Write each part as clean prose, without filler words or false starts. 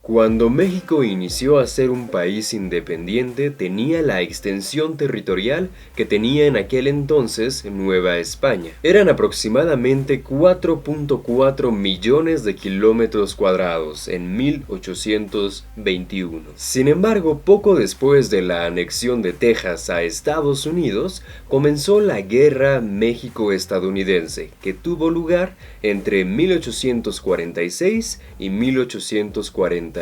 Cuando México inició a ser un país independiente, tenía la extensión territorial que tenía en aquel entonces Nueva España. Eran aproximadamente 4.4 millones de kilómetros cuadrados en 1821. Sin embargo, poco después de la anexión de Texas a Estados Unidos, comenzó la Guerra México-Estadounidense, que tuvo lugar entre 1846 y 1848.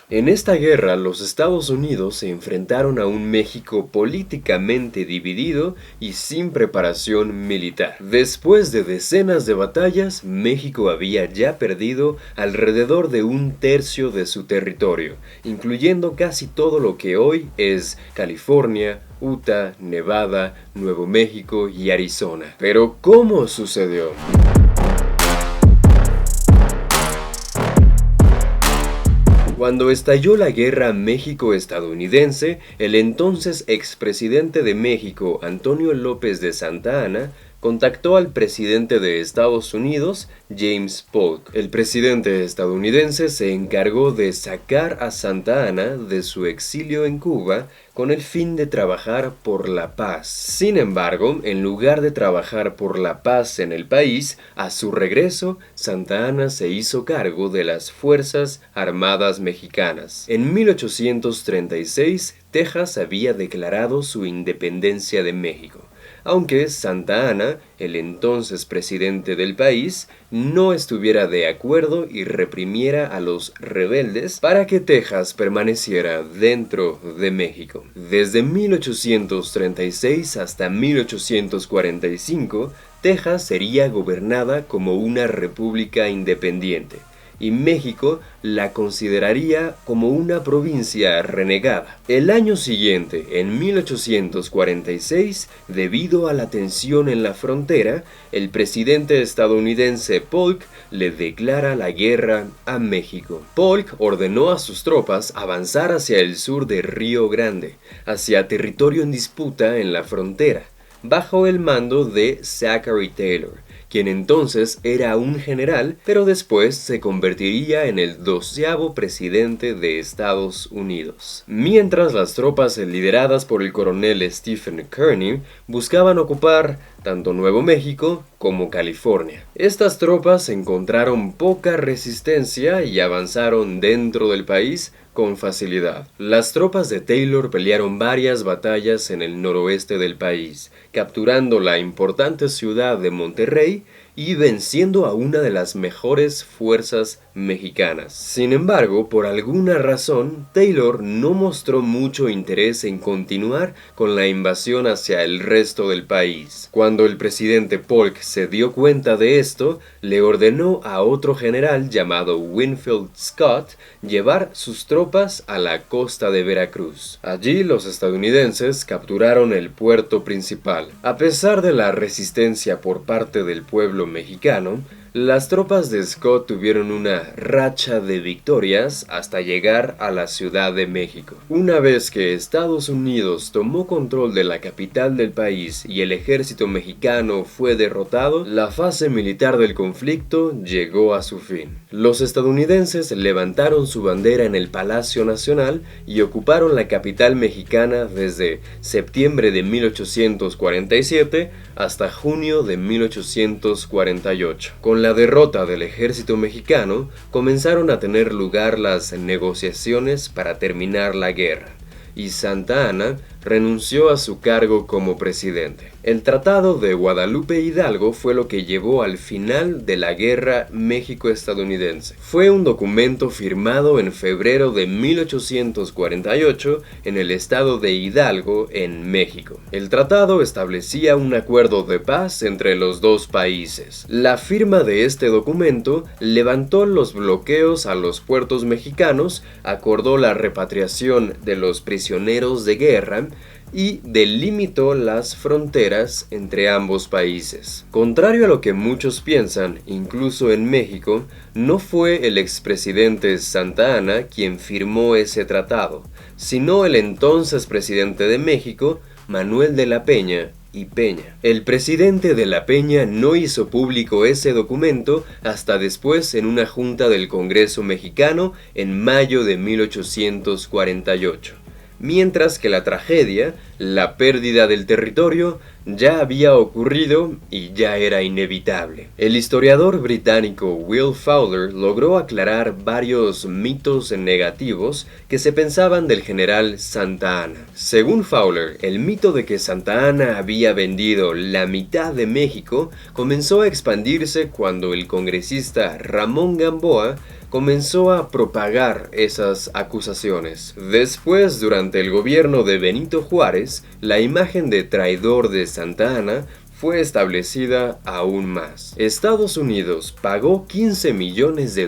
En esta guerra, los Estados Unidos se enfrentaron a un México políticamente dividido y sin preparación militar. Después de decenas de batallas, México había ya perdido alrededor de un tercio de su territorio, incluyendo casi todo lo que hoy es California, Utah, Nevada, Nuevo México y Arizona. Pero ¿cómo sucedió? Cuando estalló la Guerra México-Estadounidense, el entonces expresidente de México, Antonio López de Santa Anna, contactó al presidente de Estados Unidos, James Polk. El presidente estadounidense se encargó de sacar a Santa Anna de su exilio en Cuba con el fin de trabajar por la paz. Sin embargo, en lugar de trabajar por la paz en el país, a su regreso, Santa Anna se hizo cargo de las Fuerzas Armadas Mexicanas. En 1836, Texas había declarado su independencia de México, aunque Santa Anna, el entonces presidente del país, no estuviera de acuerdo y reprimiera a los rebeldes para que Texas permaneciera dentro de México. Desde 1836 hasta 1845, Texas sería gobernada como una república independiente, y México la consideraría como una provincia renegada. El año siguiente, en 1846, debido a la tensión en la frontera, el presidente estadounidense Polk le declara la guerra a México. Polk ordenó a sus tropas avanzar hacia el sur de Río Grande, hacia territorio en disputa en la frontera, bajo el mando de Zachary Taylor, quien entonces era un general, pero después se convertiría en el 12º presidente de Estados Unidos. Mientras las tropas lideradas por el coronel Stephen Kearny buscaban ocupar tanto Nuevo México como California. Estas tropas encontraron poca resistencia y avanzaron dentro del país con facilidad. Las tropas de Taylor pelearon varias batallas en el noroeste del país, capturando la importante ciudad de Monterrey y venciendo a una de las mejores fuerzas mexicanas. Sin embargo, por alguna razón, Taylor no mostró mucho interés en continuar con la invasión hacia el resto del país. Cuando el presidente Polk se dio cuenta de esto, le ordenó a otro general llamado Winfield Scott llevar sus tropas a la costa de Veracruz. Allí los estadounidenses capturaron el puerto principal. A pesar de la resistencia por parte del pueblo mexicano, las tropas de Scott tuvieron una racha de victorias hasta llegar a la Ciudad de México. Una vez que Estados Unidos tomó control de la capital del país y el ejército mexicano fue derrotado, la fase militar del conflicto llegó a su fin. Los estadounidenses levantaron su bandera en el Palacio Nacional y ocuparon la capital mexicana desde septiembre de 1847 hasta junio de 1848. Con la derrota del ejército mexicano, comenzaron a tener lugar las negociaciones para terminar la guerra, y Santa Anna renunció a su cargo como presidente. El Tratado de Guadalupe Hidalgo fue lo que llevó al final de la Guerra México-Estadounidense. Fue un documento firmado en febrero de 1848 en el estado de Hidalgo, en México. El tratado establecía un acuerdo de paz entre los dos países. La firma de este documento levantó los bloqueos a los puertos mexicanos, acordó la repatriación de los prisioneros de guerra y delimitó las fronteras entre ambos países. Contrario a lo que muchos piensan, incluso en México, no fue el expresidente Santa Anna quien firmó ese tratado, sino el entonces presidente de México, Manuel de la Peña, y Peña. El presidente de la Peña no hizo público ese documento hasta después en una junta del Congreso mexicano en mayo de 1848. Mientras que la tragedia, la pérdida del territorio, ya había ocurrido y ya era inevitable. El historiador británico Will Fowler logró aclarar varios mitos negativos que se pensaban del general Santa Anna. Según Fowler, el mito de que Santa Anna había vendido la mitad de México comenzó a expandirse cuando el congresista Ramón Gamboa comenzó a propagar esas acusaciones. Después, durante el gobierno de Benito Juárez, la imagen de traidor de Santa Anna fue establecida aún más. Estados Unidos pagó $15 millones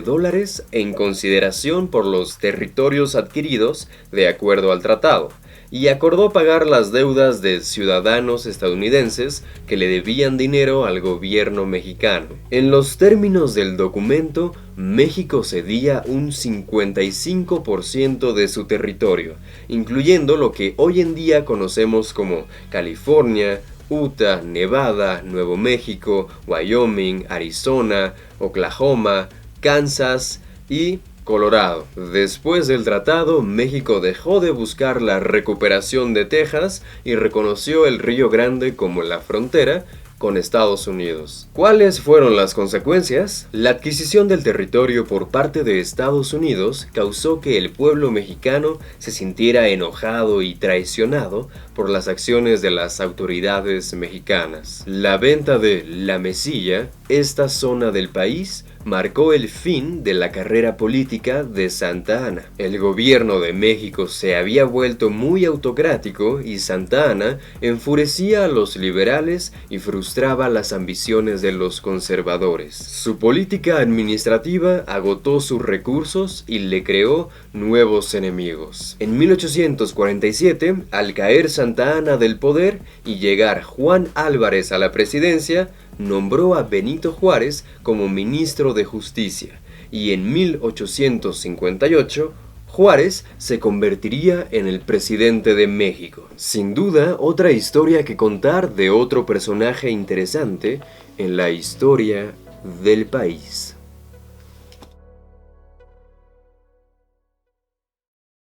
en consideración por los territorios adquiridos de acuerdo al tratado, y acordó pagar las deudas de ciudadanos estadounidenses que le debían dinero al gobierno mexicano. En los términos del documento, México cedía un 55% de su territorio, incluyendo lo que hoy en día conocemos como California, Utah, Nevada, Nuevo México, Wyoming, Arizona, Oklahoma, Kansas y Colorado. Después del tratado, México dejó de buscar la recuperación de Texas y reconoció el Río Grande como la frontera con Estados Unidos. ¿Cuáles fueron las consecuencias? La adquisición del territorio por parte de Estados Unidos causó que el pueblo mexicano se sintiera enojado y traicionado por las acciones de las autoridades mexicanas. La venta de La Mesilla, esta zona del país, marcó el fin de la carrera política de Santa Anna. El gobierno de México se había vuelto muy autocrático y Santa Anna enfurecía a los liberales y frustraba las ambiciones de los conservadores. Su política administrativa agotó sus recursos y le creó nuevos enemigos. En 1847, al caer Santa Anna del poder y llegar Juan Álvarez a la presidencia, nombró a Benito Juárez como ministro de Justicia, y en 1858 Juárez se convertiría en el presidente de México. Sin duda, otra historia que contar de otro personaje interesante en la historia del país.